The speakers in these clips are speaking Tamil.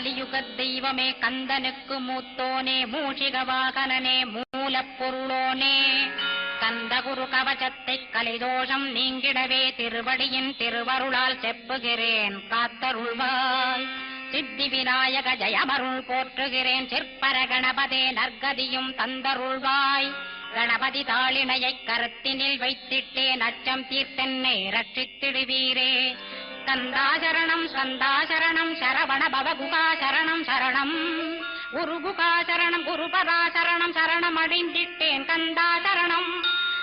கலியுகத் தெய்வமே கந்தனுக்கு மூத்தோனே மூஷிக வாகனனே மூலப்பொருளோனே கந்தகுரு கவசத்தை கலிதோஷம் நீங்கிடவே திருவடியின் திருவருளால் செப்புகிறேன் காத்தருள்வாய். சித்தி விநாயக ஜயமருள் போற்றுகிறேன் சிற்பர கணபதே நற்கதியும் தந்தருள்வாய். கணபதி தாளினையைக் கருத்தினில் வைத்திட்டேன் அச்சம் தீர்த்தென்னை ரட்சித்திடுவீரே. கந்தாசரணம் சந்தாசரணம் சரவண பவகுகாசரணம் சரணம் குருகுகாசரணம் குருபராசரணம் சரணம் அடைந்திட்டேன் கந்தாசரணம்.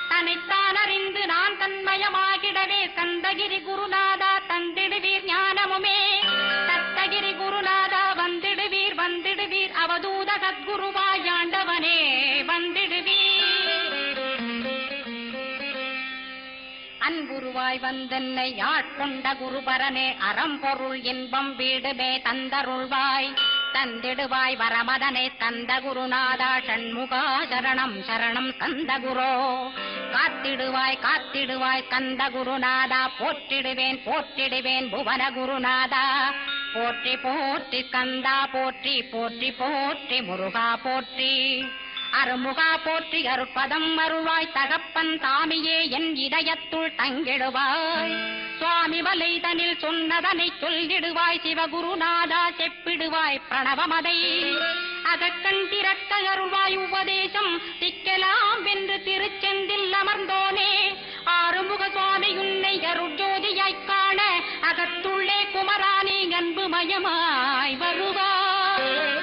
தன்னைத்தான் அறிந்து நான் தன்மயமாகிடவே கந்தகிரி குருநாதா தந்திடுவீர் ஞானமுமே. தத்தகிரி குருநாதா வந்திடுவீர் வந்திடுவீர் அவதூத சத்குருவாயாண்டவனே வந்திடுவீர். அன்புருவாய் வந்தென்னை ஆட்கொண்ட குருபரனே அறம்பொருள் இன்பம் வீடுமே தந்தருள்வாய். தந்திடுவாய் வரமதனை தந்த குருநாதா ஷண்முகா சரணம் சரணம் கந்த குரோ. காத்திடுவாய் காத்திடுவாய் கந்த குருநாதா போற்றிடுவேன் போற்றிடுவேன் புவன குருநாதா. போற்றி போற்றி கந்தா போற்றி போற்றி போற்றி முருகா போற்றி. அருமுகா போற்றி அருட்பதம் அருள்வாய் தகப்பன் தாமியே என் இதயத்துள் தங்கிடுவாய். சுவாமி வலைதனில் சொன்னதனை சொல்லிடுவாய் சிவகுருநாதா செப்பிடுவாய் பிரணவமதை. அகக்கண் திறக்க அருள்வாய் உபதேசம் திக்கலாம் வென்று திருச்செந்தில் அமர்ந்தோனே. ஆறுமுக சுவாமி உன்னை அருட்ஜோதியாய்க் காண அகத்துள்ளே குமரானே அன்புமயமாய் வருவாய்.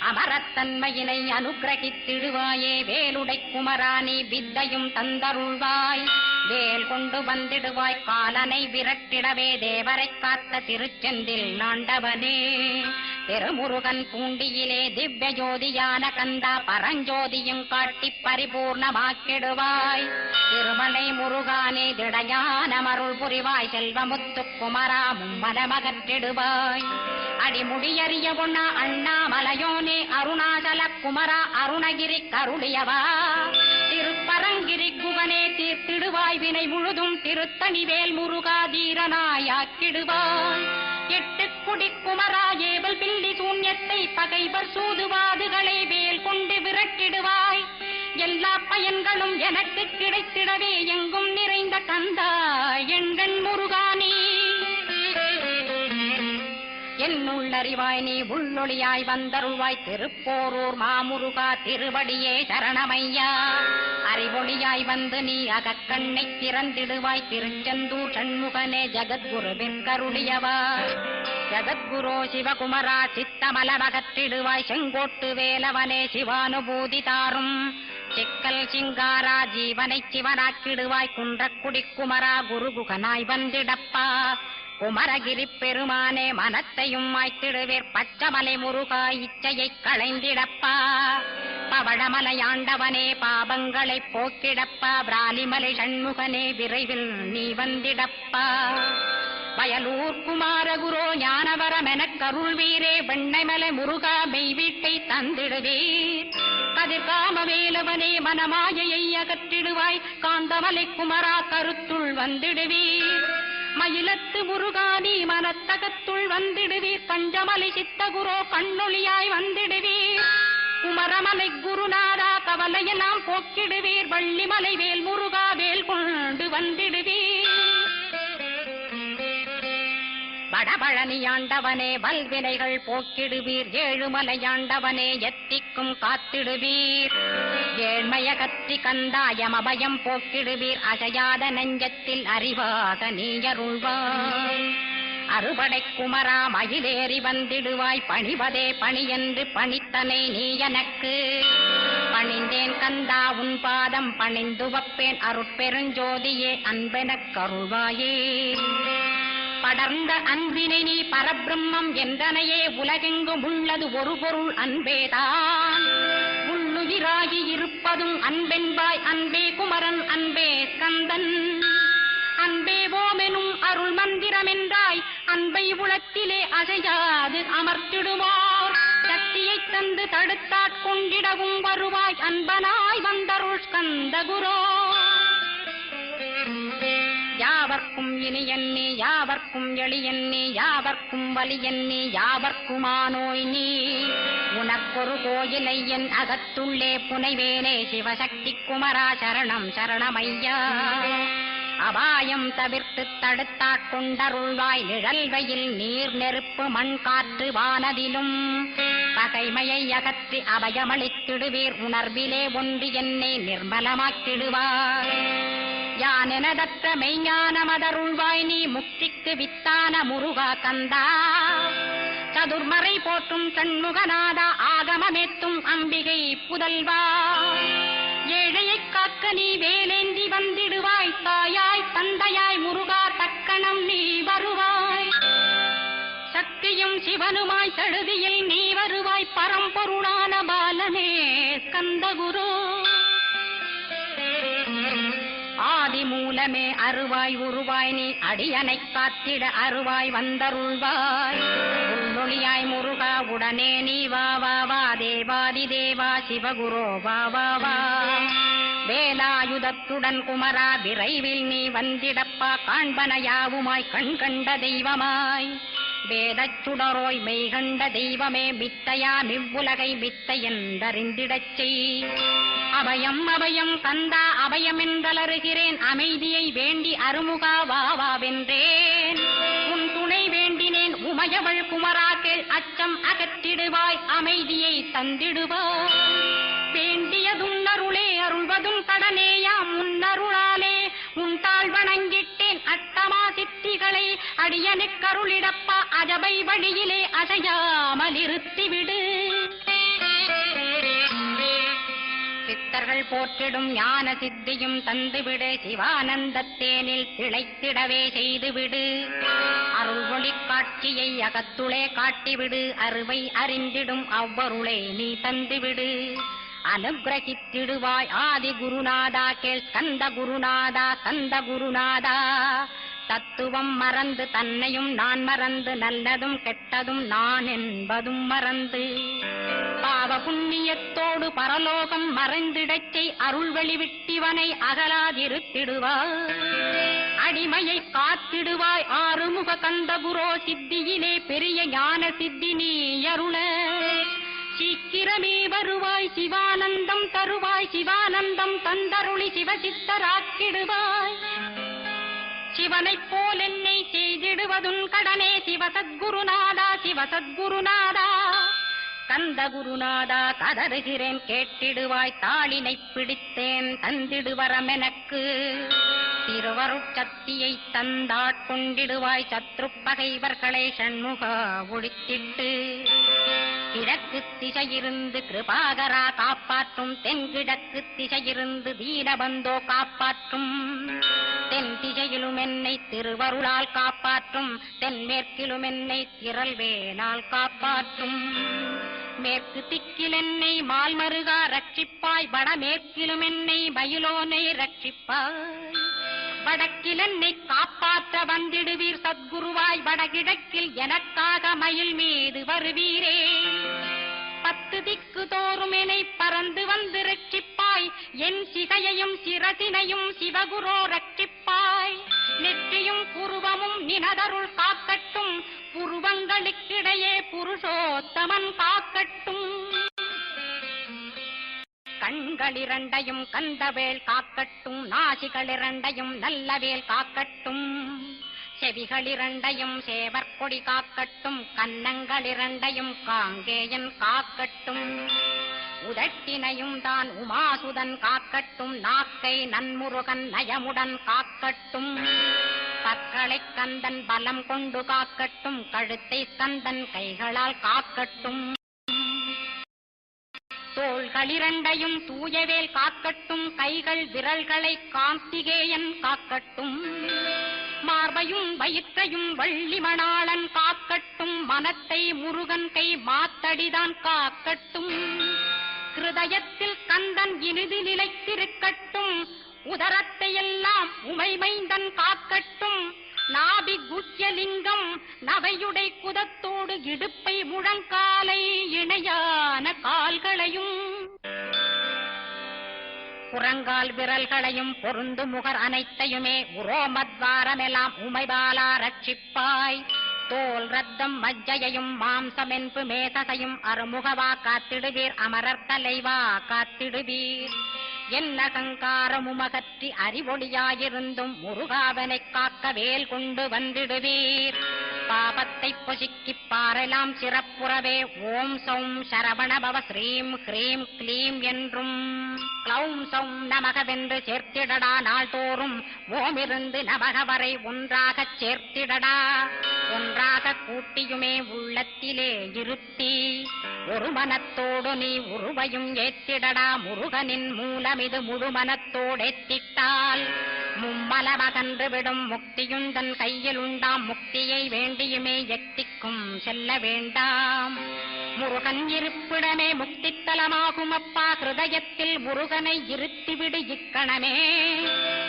அமரத்தன்மையினை அனுகிரகித்திடுவாயே வேலுடை குமராணி வித்தையும் தந்தருள்வாய். வேல் கொண்டு வந்திடுவாய் காலனை விரட்டிடவே தேவரை காத்த திருச்செந்தில் நாண்டவனே. திருமுருகன் பூண்டியிலே திவ்ய ஜோதியான கந்தா பரஞ்சோதியும் காட்டி பரிபூர்ணமாக்கிடுவாய். திருமலை முருகானே திடையான மருள் புரிவாய் செல்வமுத்து குமரா மும்மலமகற்றிடுவாய். அடிமுடியறிய பொன்னா அண்ணாமலையோனே அருணாசல குமரா அருணகிரி கருளியவா. திருப்பரங்கிரி குகனே தீர்த்திடுவாய் வினை முழுதும் திருத்தணிவேல் முருகா தீரனாயாக்கிடுவாய். எட்டு குடி குமரா ஏவல் பில்லி சூன்யத்தை பகைவர் சூதுவாதுகளை வேல் கொண்டு விரட்டிடுவாய். எல்லா பயன்களும் எனக்கு கிடைத்திடவே எங்கும் நிறைந்த கந்தா எண்கண் முருகானி. என்னுள்ளறிவாய் நீ உள்ளொளியாய் வந்தருள்வாய் திருப்போரூர் மாமுருகா திருவடியே சரணமையா. அறிவொளியாய் வந்து நீ அகக்கண்ணை திறந்திடுவாய் திருச்செந்தூர் சண்முகனே ஜகத்குருவின் கருளியவா. ஜகத்குரோ சிவகுமரா சித்தமலமகற்றிடுவாய் செங்கோட்டு வேலவனே சிவானுபூதி தாரும். சிக்கல் சிங்காரா ஜீவனை சிவனாக்கிடுவாய் குன்றக்குடி குமரா குருகுகனாய் வந்திடப்பா. குமரகிரி பெருமானே மனத்தையும் மாய்த்திடுவேர் பச்சமலை முருகா இச்சையை களைந்திடப்பா. பவழமலையாண்டவனே பாபங்களை போக்கிடப்பா. பிராலிமலை சண்முகனே விரைவில் நீ வந்திடப்பா. வயலூர் குமாரகுரோ ஞானவரமெனக் கருள்வீரே வெண்ணைமலை முருகா மெய் வீட்டை தந்திடுவீர். கதிர்காம வேலவனே மனமாயையை அகற்றிடுவாய் காந்தமலை குமரா கருத்துள் வந்திடுவீர். மயிலத்து முருகானி மனத்தகத்துள் வந்திடுவீர். கஞ்சமலை சித்தகுரோ கண்ணொளியாய் வந்திடுவீர். குமரமலை குருநாதா கவலையெல்லாம் போக்கிடுவீர். வள்ளிமலை வேல் முருகா வேல் கொண்டு வந்திடுவீர். வடபழனியாண்டவனே வல்வினைகள் போக்கிடுவீர். ஏழுமலையாண்டவனே எத்திக்கும் காத்திடுவீர். ஏழ்மையகத்தி கந்தாயம் அபயம் போக்கிடுவீர். அசையாத நெஞ்சத்தில் அறிவாக நீயருள்வாய். அறுபடை குமரா மயிலேறி வந்திடுவாய். பணிவதே பணி என்று பணித்தனை நீ எனக்கு. பணிந்தேன் கந்தா உன் பாதம் பணிந்து வப்பேன் அருட்பெருஞ்சோதியே அன்பெனக் கருள்வாயே. படர்ந்த அன்பினை நீ பரபிரம்மம் என்றனையே உலகெங்கும் உள்ளது ஒரு பொருள் அன்பேதான். உள்ளுயிராகி இருப்பதும் அன்பென்பாய் அன்பே குமரன் அன்பே ஸ்கந்தன். அன்பே ஓமெனும் அருள் மந்திரமென்றாய் அன்பை உளத்திலே அசையாது அமர்த்திடுவார். சக்தியை தந்து தடுத்தாட்கொண்டிடவும் வருவாய் அன்பனாய் வந்தருள் ஸ்கந்த குரோ. யாவர் யாவர்க்கும் இனியன்னே யாவர்க்கும் எளியன்னே யாவர்க்கும் வலியன்னே யாவர்க்குமானோய் நீ உனக்கொரு கோயிலை என் அகத்துள்ளே புனைவேனே சிவசக்தி குமரா சரணம் சரணமையா அபாயம் தவிர்த்து தடுத்தாட்கொண்டருள்வாய் நிழல்வையில் நீர் நெருப்பு மண் காற்று வானதிலும் பகைமையை அகற்றி அபயமளித்திடுவீர் உணர்விலே ஒன்று என்னை நிர்மலமாக்கிடுவார் யானெனதற்ற மெய்ஞானமதருள்வாய் நீ முக்திக்கு வித்தான முருகா கந்தா சதுர்மறை போற்றும் சண்முகநாதா ஆகமமேத்தும் அம்பிகை புதல்வா ஏழையைக் காக்க நீ வேலேந்தி வந்திடுவாய் தாயாய் தந்தையாய் முருகா தக்கணம் நீ வருவாய் சக்தியும் சிவனுமாய் சடுதியில் நீ வருவாய் பரம்பொருளான பாலனே ஸ்கந்தகுரு ஆதி மூலமே அருவாய் உருவாய் நீ அடியனைக் காத்திட அருவாய் வந்தருள்வாய் உள்ளொளியாய் முருகா உடனே நீ வா வா வா தேவாதி தேவா சிவகுரோ வா வா வா வேலாயுதத்துடன் குமரா விரைவில் நீ வந்திடப்பா காண்பன யாவுமாய் கண் கண்ட தெய்வமாய் வேதச் சுடரோய் மெய்கண்ட தெய்வமே மித்தையா மிவ்வுலகை மித்தை என்றறிந்திடச் செய் அபயம் அபயம் கந்தா அபயமென்றலறுகிறேன் அமைதியை வேண்டி அருமுகா வாவென்றேன் உன் துணை வேண்டினேன் உமையவள் குமரா கேள் அச்சம் அகற்றிடுவாய் அமைதியை தந்திடுவாய் வேண்டியதும் அருளே அருள்வதும் கடனேயாம் உன்னருளாலே உன் தாழ் வணங்கிட்டேன் அட்டமா சித்திகளை அடியனுக்கருளிடப்பா அஜபை வழியிலே அசையாமல் இருத்திவிடு சித்தர்கள் போற்றிடும் ஞான சித்தியும் தந்துவிடு சிவானந்தத்தேனில் திளைத்திடவே செய்துவிடு அருள்வொளி காட்சியை அகத்துளே காட்டிவிடு அருவை அறிந்திடும் அவ்வருளை நீ தந்துவிடு அனுகிரகித்திடுவாய் ஆதி குருநாதா கேள் கந்த குருநாதா கந்த குருநாதா தத்துவம் மறந்து தன்னையும் நான் மறந்து நல்லதும் கெட்டதும் நான் என்பதும் மறந்து பாவ புண்ணியத்தோடு பரலோகம் மறைந்திடச்சை அருள் வெளிவிட்டிவனை அகலாதிருத்திடுவாய் அடிமையை காத்திடுவாய் ஆறுமுக கந்தகுரோ சித்தியிலே பெரிய ஞான சித்தி நீ அருள சீக்கிரமே வருவாய் சிவானந்தம் தருவாய் சிவானந்தம் தந்தருளி சிவசித்தராக்கிடுவாய் சிவனைப் போல் என்னை செய்திடுவதுன் கடனே சிவசத்குருநாதா சிவசத்குருநாதா கந்த குருநாதா கதறுகிறேன் கேட்டிடுவாய் தாளினை பிடித்தேன் தந்திடுவரமெனக்கு திருவருட்சக்தியை தந்தாட்கொண்டிடுவாய் சத்ரு பகைவர்களை சண்முகா ஒழித்திட்டு கிழக்கு திசையிருந்து கிருபாகரா காப்பாற்றும் தென்கிழக்கு திசையிருந்து தீனபந்தோ காப்பாற்றும் தென் திசையிலும் என்னை திருவருளால் காப்பாற்றும் தென்மேற்கிலும் என்னை திரள்வேனால் காப்பாற்றும் மேற்கு திக்கில் என்னை மால்மருகா ரட்சிப்பாய் வடமேற்கிலும் என்னை மயிலோனை ரட்சிப்பாய் வடக்கில் என்னை காப்பாற்ற வந்திடுவீர் சத்குருவாய் வடகிழக்கில் எனக்காக மயில் மீது வருவீரே 10 திக்கு தோறும் என்னை பறந்து வந்து ரட்சிப்பாய் என் சிகையையும் சிரசினையும் சிவகுரோ ரட்சிப்பாய் நெற்றியும் புருவமும் நினதருள் காக்கட்டும் புருவங்களுக்கிடையே புருஷோத்தமன் காக்கட்டும் கண்களிரண்டையும் கந்தவேல் காக்கட்டும் நாசிகளிரண்டையும் நல்லவேல் காக்கட்டும் செவிகளிரண்டையும் சேவற்கொடி காக்கட்டும் கன்னங்களிரண்டையும் காங்கேயன் காக்கட்டும் உதட்டினையும் தான் உமாசுதன் காக்கட்டும் நாக்கை நன்முருகன் நயமுடன் காக்கட்டும் பற்களை கந்தன் பலம் கொண்டு காக்கட்டும் கழுத்தை கந்தன் கைகளால் காக்கட்டும் தோள்களிரண்டையும் தூயவேல் காக்கட்டும் கைகள் விரல்களை கார்த்திகேயன் காக்கட்டும் மார்பையும் வயிற்றையும் வள்ளிமணாளன் காக்கட்டும் மனத்தை முருகன் கை மாத்தடிதான் காக்கட்டும் ஹிருதயத்தில் கந்தன் இனிது நிலைத்திருக்கட்டும் உதரத்தை எல்லாம் உமைமைந்தன் காக்கட்டும் நாபி குஹ்யலிங்கம் நவையுடை குதத்தோடு இடுப்பை முழங்காலை இணையான கால்களையும் புறங்கால் விரல்களையும் பொருந்து முகர் அனைத்தையுமே உரோமத்வாரமெல்லாம் உமைபாலா ரட்சிப்பாய். தோல் ரத்தம் மஜ்ஜையையும் மாம்சமென்பு மேதசையும் அருமுகவா காத்திடுவீர், அமரர் தலைவா காத்திடுவீர். என்ன கங்காரமுமகற்றி அறிவொளியாயிருந்தும் முருகாவனைக் காக்க வேல் கொண்டு வந்திடுவீர். பாபத்தை பொசுக்கிப் பாரெலாம் சிறப்புறவே ஓம் சௌம் சரவணபவ ஸ்ரீம் ஹ்ரீம் க்ளீம் என்றும் க்ளௌம் சௌம் நமகவென்று சேர்த்திடடா. நாள்தோறும் ஓமிருந்து நமக வரை ஒன்றாகச் சேர்த்திடடா. ஒன்றாக கூட்டியுமே உள்ளத்திலே இருத்தி ஒரு மனத்தோடு நீ உருவையும் ஏத்திடடா. முருகனின் மூலமிது முழு மனத்தோடேத்திட்டால் மும்மலமகன்று விடும் முக்தியுந்தன் கையில் உண்டாம். முக்தியை வேண்டியுமே எத்திக்கும் செல்ல வேண்டாம். முருகன் இருப்பிடமே முக்தித்தலமாகும் அப்பா. ஹிருதயத்தில் முருகனை இருத்திவிடு இக்கணமே.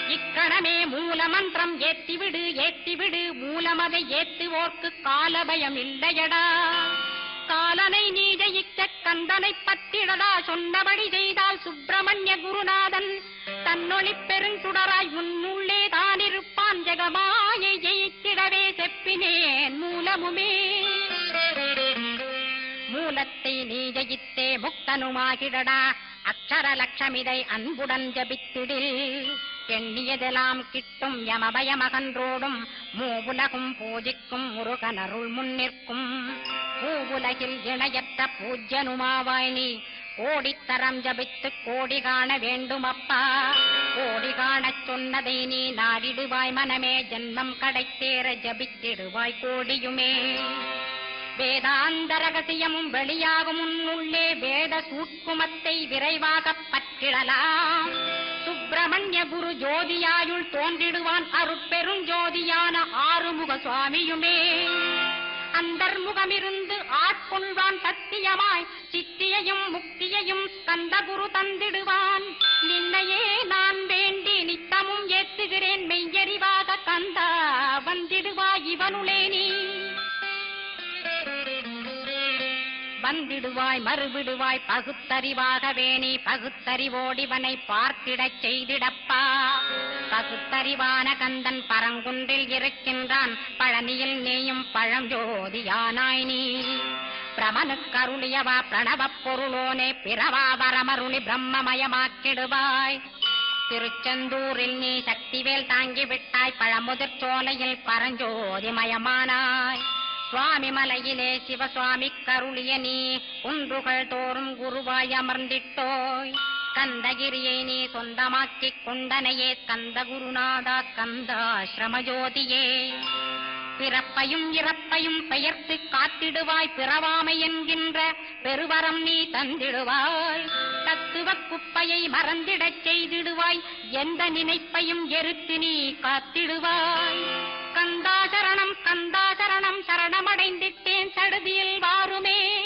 இக்கணமே மூலமந்திரம் ஏத்திவிடு ஏத்திவிடு. மூலமதை ஏத்துவோர்க்கு காலபயம் இல்லையடா. காலனை நீ ஜெயிக்க கந்தனை பத்திடடா. சொன்னபடி செய்தால் சுப்பிரமணிய குருநாதன் தன்னொளி பெருந்துடராய் முன்னுள்ளே தானிருப்பான். ஜெகமாயை ஜெயித்திடவே செப்பினேன் மூலமுமே. மூலத்தை நீ ஜெயித்தே முக்தனுமாகிடடா. அக்ஷர லட்சமிதை அன்புடன் ஜபித்திடில் எண்ணியதெல்லாம் கிட்டும். யமபயமகன்றோடும் மூவுலகும் பூஜிக்கும் முருகனருள் முன்னிற்கும். பூவுலகில் இணையற்ற பூஜ்யனுமாவாய் நீ கோடித்தரம் ஜபித்து கோடி காண வேண்டுமப்பா. கோடி காணச் சொன்னதை நீ நாடிடுவாய் மனமே. ஜென்மம் கடைத்தேற ஜபித்திடுவாய் கோடியுமே. வேதாந்த ரகசியமும் வெளியாகும் உன்னுள்ளே வேத சூட்குமத்தை விரைவாகப் பற்றிடலாம். சுப்பிரமணிய குரு ஜோதியாயுள் தோன்றிடுவான் அருட்பெருஞ்சோதியான ஆறுமுக சுவாமியுமே. அந்தர்முகமிருந்து ஆட்கொள்வான் சத்தியமாய். சித்தியையும் முக்தியையும் கந்த குரு தந்திடுவான். நின்னையே நான் வேண்டி நித்தமும் ஏத்துகிறேன் மெய்யறிவாக கந்தா வந்திடுவாய் இவனுளே நீ. வந்திடுவாய் மறுவிடுவாய் பகுத்தறிவாகவே நீ. பகுத்தறிவோடிவனை பார்த்திடச் செய்திடப்பா. பகுத்தறிவான கந்தன் பரங்குன்றில் இருக்கின்றான். பழனியில் நீயும் பழஞ்சோதியானாய் நீ. பிரமனுக்கருளியவா பிரணவப் பொருளோனே. பிறவா வரமருளி பிரம்மமயமாக்கிடுவாய். திருச்செந்தூரில் நீ சக்திவேல் தாங்கிவிட்டாய். பழமுதிர் சோலையில் பரஞ்சோதிமயமானாய். சுவாமி மலையிலே சிவசுவாமி கருளிய நீ குன்றுகள் தோறும் குருவாய் அமர்ந்திட்டோய். கந்தகிரியை நீ சொந்தமாக்கிக் கொண்டனையே. கந்த குருநாதா கந்தாஸ்ரமஜோதியே. பிறப்பையும் இறப்பையும் பெயர்த்து காத்திடுவாய். பிறவாமை என்கின்ற பெருவரம் நீ தந்திடுவாய். தத்துவ குப்பையை மறந்திடச் செய்திடுவாய். எந்த நினைப்பையும் எரித்து நீ காத்திடுவாய். கந்தாசரணம் கந்தாசரணம் சரணமடைந்திட்டேன் சடுதியில் வாருமே.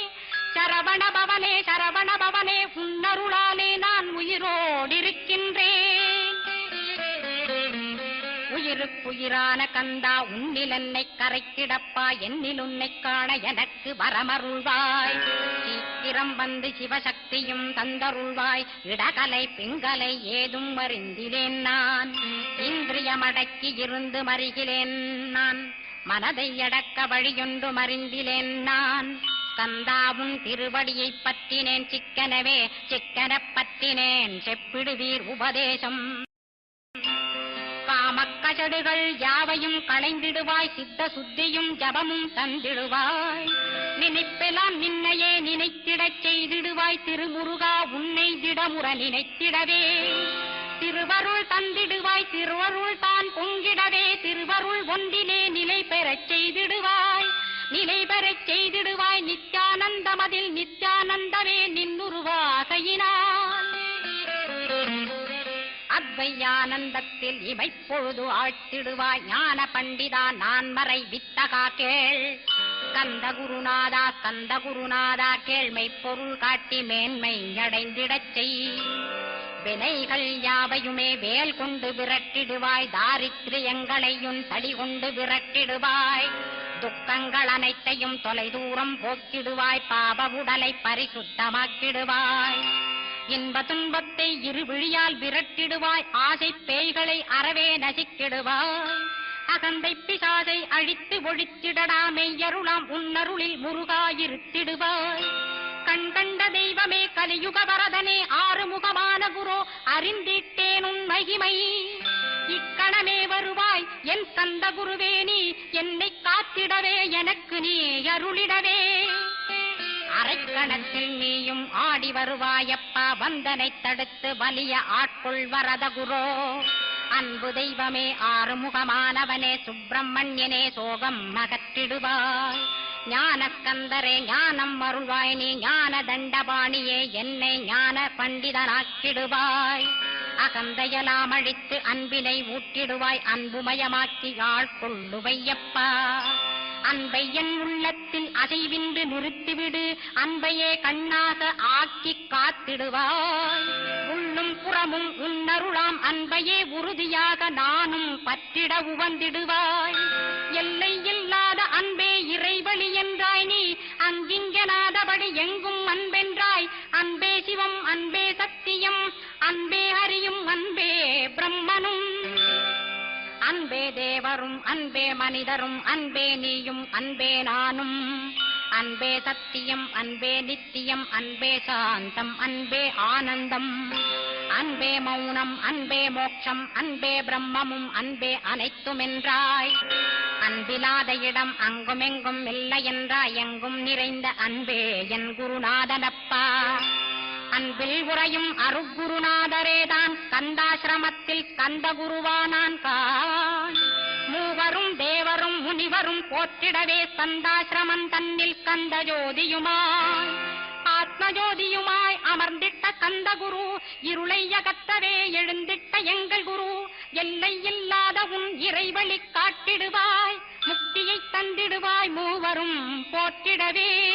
சரவண பவனே சரவண பவனே உன்னருளாலே நான் உயிரோடிருக்கின்றேன். உயிருக்குயிரான கந்தா உன்னில் என்னை கரைக்கிடப்பா. என்னில் உன்னை காண எனக்கு வரமருள்வாய். சீக்கிரம் வந்து சிவசக்தியும் தந்தருள்வாய். இடகலை பிங்கலை ஏதும் அறிந்திலேன் நான். இந்திரியமடக்கி இருந்து மறிகிலேன் நான். மனதை அடக்க வழியொன்று மறிந்திலேன் நான். கந்தாவும் திருவடியைப் பற்றினேன் சிக்கனவே. சிக்கனப் பற்றினேன் செப்பிடுவீர் உபதேசம். காமக்கசடுகள் யாவையும் களைந்திடுவாய். சித்த சுத்தியும் ஜபமும் தந்திடுவாய். நினைப்பெல்லாம் நின்னையே நினைத்திடச் செய்திடுவாய். திருமுருகா உன்னை திடமுற நினைத்திடவே திருவருள் தந்திடுவாய். திருவருள் தான் பொங்கிடவே திருவருள் ஒன்றிலே நிலை பெறச் செய்திடுவாய். நிலை பெறச் செய்திடுவாய். நித்யானந்தமதில் நித்யானந்தமே நின்னுருவாகையினால். அத்வையானந்தத்தில் இமைப்பொழுது ஆழ்த்திடுவாய். ஞான பண்டிதா நான் மறை வித்தகா கேள். கந்த குருநாதா கந்த குருநாதா கேள்மை பொருள் காட்டி மேன்மை அடைந்திடச் செய். வினைகள் யாவையுமே வேல் கொண்டு விரட்டிடுவாய். தாரித்ரியங்களையும் தடி கொண்டு விரட்டிடுவாய். துக்கங்கள் அனைத்தையும் தொலைதூரம் போக்கிடுவாய். பாப உடலை பரிசுத்தமாக்கிடுவாய். இன்ப துன்பத்தை இருவிழியால் விரட்டிடுவாய், ஆசை பேய்களை அறவே நசிக்கிடுவாய். அகந்தை பிசாசை அழித்து ஒழித்திடடா, மெய்யருளாம் உன்னருளில் முருகாயிருத்திடுவாய். கண் கண்ட தெய்வமே கலியுக வரதனே, ஆறுமுகமான குரு அறிந்திட்டேன் உன் மகிமை. இக்கணமே வருவாய் என் கந்த குருவே, நீ என்னை காத்திடவே எனக்கு நீ அருளிடவே. அரைக்கணத்தில் நீயும் ஆடி வருவாயப்பா, வந்தனை தடுத்து வலிய ஆட்கொள் வரத குரோ. அன்பு தெய்வமே ஆறுமுகமானவனே, சுப்பிரமணியனே சோகம் அகற்றிடுவாய். ஞானக்கந்தரே ஞானம் அருள்வாய், நீ ஞான தண்டபாணியே என்னை ஞான பண்டிதனாக்கிடுவாய். அகந்தையலாம் அழித்து அன்பினை ஊட்டிடுவாய், அன்புமயமாக்கி ஆட்கொள்ளுவையப்பா. அன்பை என் உள்ளத்தில் அசைவின்று நிறுத்திவிடு, அன்பையே கண்ணாக ஆக்கி காத்திடுவாய். உள்ளும் புறமும் உன்னருளாம் அன்பையே உறுதியாக நானும் பற்றிட உவந்திடுவாய். எல்லை இல்லாத அன்பே இறைவழி என்றாய் நீ, அங்கிங்கனாதபடி எங்கும் அன்பென்றாய். அன்பே சிவம், அன்பே சத்தியம், அன்பே ஹரியும், அன்பே பிரம்மனும். அன்பே தேவரும், அன்பே மனிதரும், அன்பே நீயும், அன்பே நானும். அன்பே சத்தியம், அன்பே நித்தியம், அன்பே சாந்தம், அன்பே ஆனந்தம். அன்பே மௌனம், அன்பே மோட்சம், அன்பே பிரம்மமும், அன்பே அனைத்துமென்றாய். அன்பிலாத இடம் அங்குமெங்கும் இல்லை என்றாய், எங்கும் நிறைந்த அன்பே என் குருநாதனப்பா. அன்பில் உறையும் அருக்குருநாதரேதான், கந்தாசிரமத்தில் கந்த குருவானான் கான். மூவரும் தேவரும் முனிவரும் போற்றிடவே, கந்தாசிரமம் தன்னில் கந்த ஜோதியுமாய் ஆத்மஜோதியுமாய் அமர்ந்திட்ட கந்த குரு, இருளை அகற்றவே எழுந்திட்ட எங்கள் குரு. எல்லை இல்லாத உன் இறைவழி காட்டிடுவாய், முக்தியை தந்திடுவாய் மூவரும் போற்றிடவே.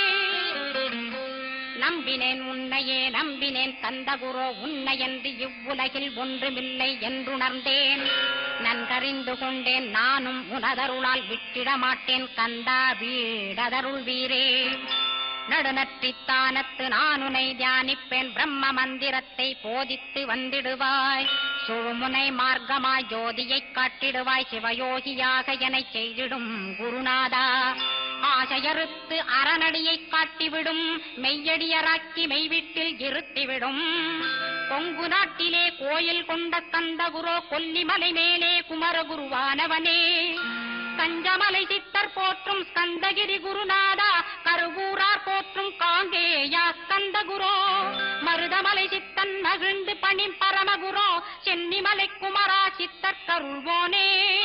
நம்பினேன் உன்னையே நம்பினேன் கந்தகுரோ, உன்னையன்றி இவ்வுலகில் ஒன்றுமில்லை என்றுணர்ந்தேன். நன்கறிந்து கொண்டேன் நானும் உனதருளால் விட்டிட மாட்டேன் கந்தா, வீடதருள் வீரே. நடுநற்றித்தானத்து நான் உனை தியானிப்பேன், பிரம்ம மந்திரத்தை போதித்து வந்திடுவாய். சுழுமுனை மார்க்கமாய் ஜோதியைக் காட்டிடுவாய், சிவயோகியாக எனச் செய்திடும் குருநாதா. ஆசையறுத்து அறநடியைக் காட்டிவிடும், மெய்யடியராக்கி மெய்வீட்டில் இருத்திவிடும். கொங்கு நாட்டிலே கோயில் கொண்ட கந்தகுரோ, கொல்லிமலை மேலே குமரகுருவானவனே. கஞ்சமலை சித்தர் போற்றும் ஸ்கந்தகிரி குருநாதா, கருவூரார் போற்றும் காங்கேயா ஸ்கந்தகுரோ. மருதமலை சித்தன் மகிழ்ந்து பணி பரமகுரோ, சென்னிமலை குமரா சித்தர் கருள்வோனே.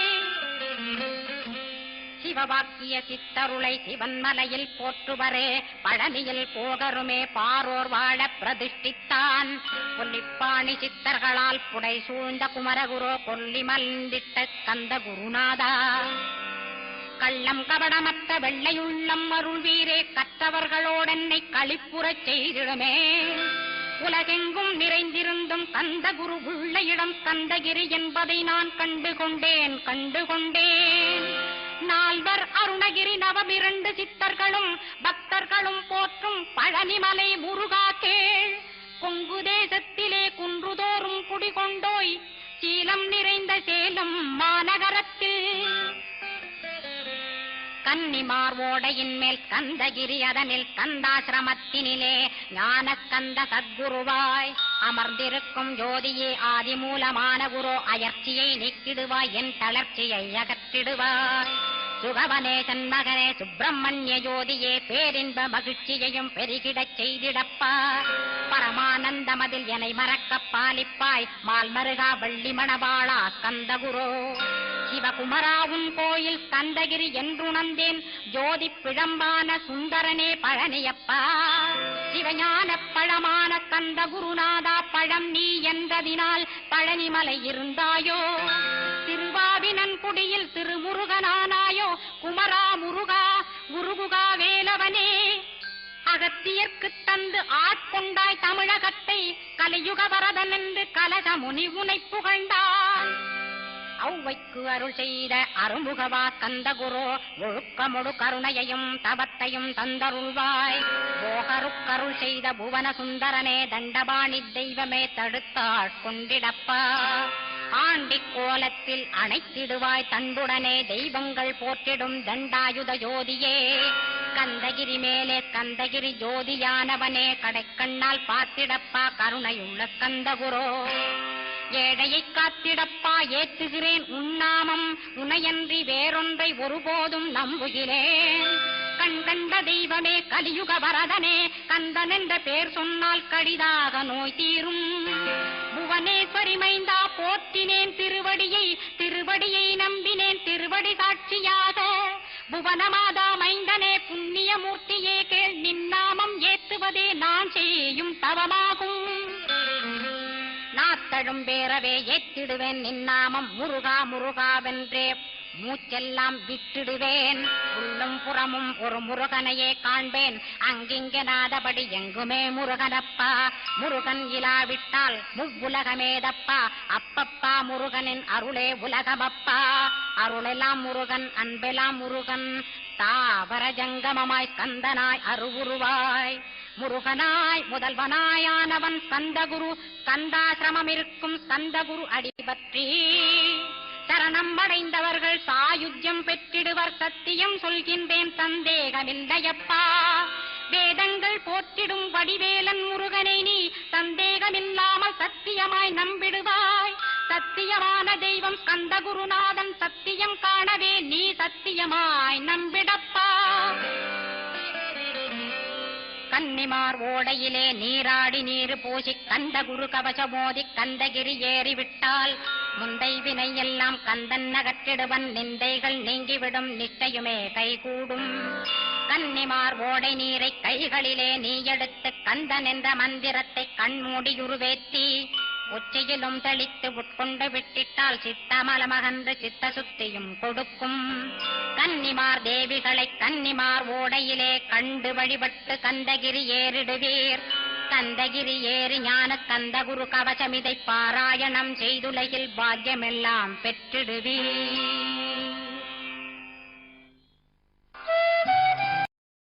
சிவவாக்கிய சித்தருளை சிவன்மலையில் போற்றுவரே, பழனியில் போகருமே பாரோர் வாழ பிரதிஷ்டித்தான். கொல்லிப்பாணி சித்தர்களால் புடை சூழ்ந்த குமரகுரோ, கொல்லி மல்ந்திட்ட கந்த குருநாதா. கள்ளம் கபடமற்ற வெள்ளையுள்ளம் அருள் வீரே, கற்றவர்களோடென்னை களிப்புறச் செய்திடுமே. உலகெங்கும் நிறைந்திருந்தும் கந்த குரு உள்ள இடம் கந்தகிரி என்பதை நான் கண்டுகொண்டேன். நால்வர் அருணகிரி நவமிரண்டு சித்தர்களும் பக்தர்களும் போற்றும் பழனிமலை முருகா கேள். கொங்கு தேசத்திலே குன்றுதோறும் குடிகொண்டோய், சீலம் நிறைந்த சேலம் மாநகரத்தில். கன்னிமார் ஓடையின் மேல் கந்தகிரி, அதனில் கந்தாசிரமத்தினிலே ஞான கந்த சத்குருவாய் அமர்ந்திருக்கும் ஜோதியே, ஆதிமூலமான குரு. அயற்சியை நீக்கிடுவாய், என் தளர்ச்சியை அகற்றிடுவாய். சுகவனேசன் மகனே சுப்பிரமணிய ஜோதியே, பேரின்ப மகிழ்ச்சியையும் பெருகிடச் செய்திடப்பா. பரமானந்தமதில் என்னை மறக்கப் பாலிப்பாய், மால்மருகா வள்ளி மணவாளா கந்தகுரோ. சிவகுமராவும் கோயில் கந்தகிரி என்றுணர்ந்தேன், ஜோதி பிழம்பான சுந்தரனே பழனியப்பா. சிவஞான பழமான கந்த குருநாதா, பழம் நீ என்றதினால் பழனிமலை இருந்தாயோ. திருவாவினன் குடியில் திருமுருகனானாயோ, குமரா முருகா குருகுகா வேலவனே. அகத்தியர்க்கு தந்து ஆட்கொண்டாய் தமிழகத்தை, கலியுக வரதன் என்று கலக முனி உனை புகழ்ந்தாய். ஔவைக்கு அருள் செய்த அருமுகவா கந்தகுரு ஒழுக்கமொடு கருணையையும் தவத்தையும் தந்தருள்வாய். போகருக்கருள் செய்த புவன சுந்தரனே தண்டபாணி தெய்வமே தடுத்தாள் கொண்டிடப்பா. ஆண்டிக் கோலத்தில் அணைத்திடுவாய் தன்புடனே தெய்வங்கள் போற்றிடும் தண்டாயுத ஜோதியே. கந்தகிரி மேலே கந்தகிரி ஜோதியானவனே கடைக்கண்ணால் பார்த்திடப்பா கருணையுள்ள கந்தகுரோ. ஏழையை காத்திடப்பா ஏற்றுகிறேன் உன்னாமம் உனையன்றி வேறொன்றை ஒருபோதும் நம்புகிறேன். கண் கண்ட தெய்வமே கலியுக வரதனே கந்தன் என்ற பேர் சொன்னால் கடிதாக நோய் தீரும். புவனேஸ்வரி மைந்தா போற்றினேன் திருவடியை திருவடியை நம்பினேன் திருவடி சாட்சியாக. புவனமாதா மைந்தனே புண்ணியமூர்த்தியே கேள் நின்னாமம் ஏற்றுவதே நான் செய்யும் தவமாகும். நாத்தழும் பேரவே ஏற்றிடுவேன் நின்னாமம் முருகா முருகாவென்றே மூச்செல்லாம் விட்டிடுவேன். உள்ளும் புறமும் ஒரு முருகனையே காண்பேன் அங்கிங்கனாதபடி எங்குமே முருகனப்பா. முருகன் இலாவிட்டால் முவ்வுலகமேதப்பா. அப்பப்பா முருகனின் அருளே உலகமப்பா. அருளெல்லாம் முருகன் அன்பெல்லாம் முருகன் தாவர ஜங்கமமாய் கந்தனாய் அருவுருவாய். முருகனாய் முதல்வனாயானவன் கந்தகுரு. கந்தாசிரமம் இருக்கும் கந்தகுரு அடிபற்றி சரணம் அடைந்தவர்கள் சாயுஜ்யம் பெற்றிடுவர். சத்தியம் சொல்கின்றேன் சந்தேகமில்லையப்பா. வேதங்கள் போற்றிடும் வடிவேலன் முருகனை நீ சந்தேகமில்லாமல் சத்தியமாய் நம்பிடுவாய். சத்தியமான தெய்வம் கந்தகுருநாதன் சத்தியம் காணவே நீ சத்தியமாய் நம்பிடப்பா. கன்னிமார் ஓடையிலே நீராடி நீரு பூசி கந்தகுரு கவசமோதி கந்தகிரி ஏறிவிட்டால் முந்தை வினை எல்லாம் கந்தன் நகற்றிடுவன். நிந்தைகள் நீங்கிவிடும் நிச்சயமே கைகூடும். கன்னிமார் ஓடை நீரை கைகளிலே நீ எடுத்து கந்தன் என்ற மந்திரத்தை கண்மூடியுருவேற்றி உச்சியிலும் தெளித்து உட்கொண்டு விட்டிட்டால் சித்தமலமகன்று சித்த சுத்தியும் கொடுக்கும். கன்னிமார் தேவிகளை கன்னிமார் ஓடையிலே கண்டு வழிபட்டு கந்தகிரி ஏறிடுவீர். கந்தகிரி ஏறி ஞான கந்தகுரு கவசமிதை பாராயணம் செய்துலகில் பாக்கியமெல்லாம் பெற்றிடுவீர்.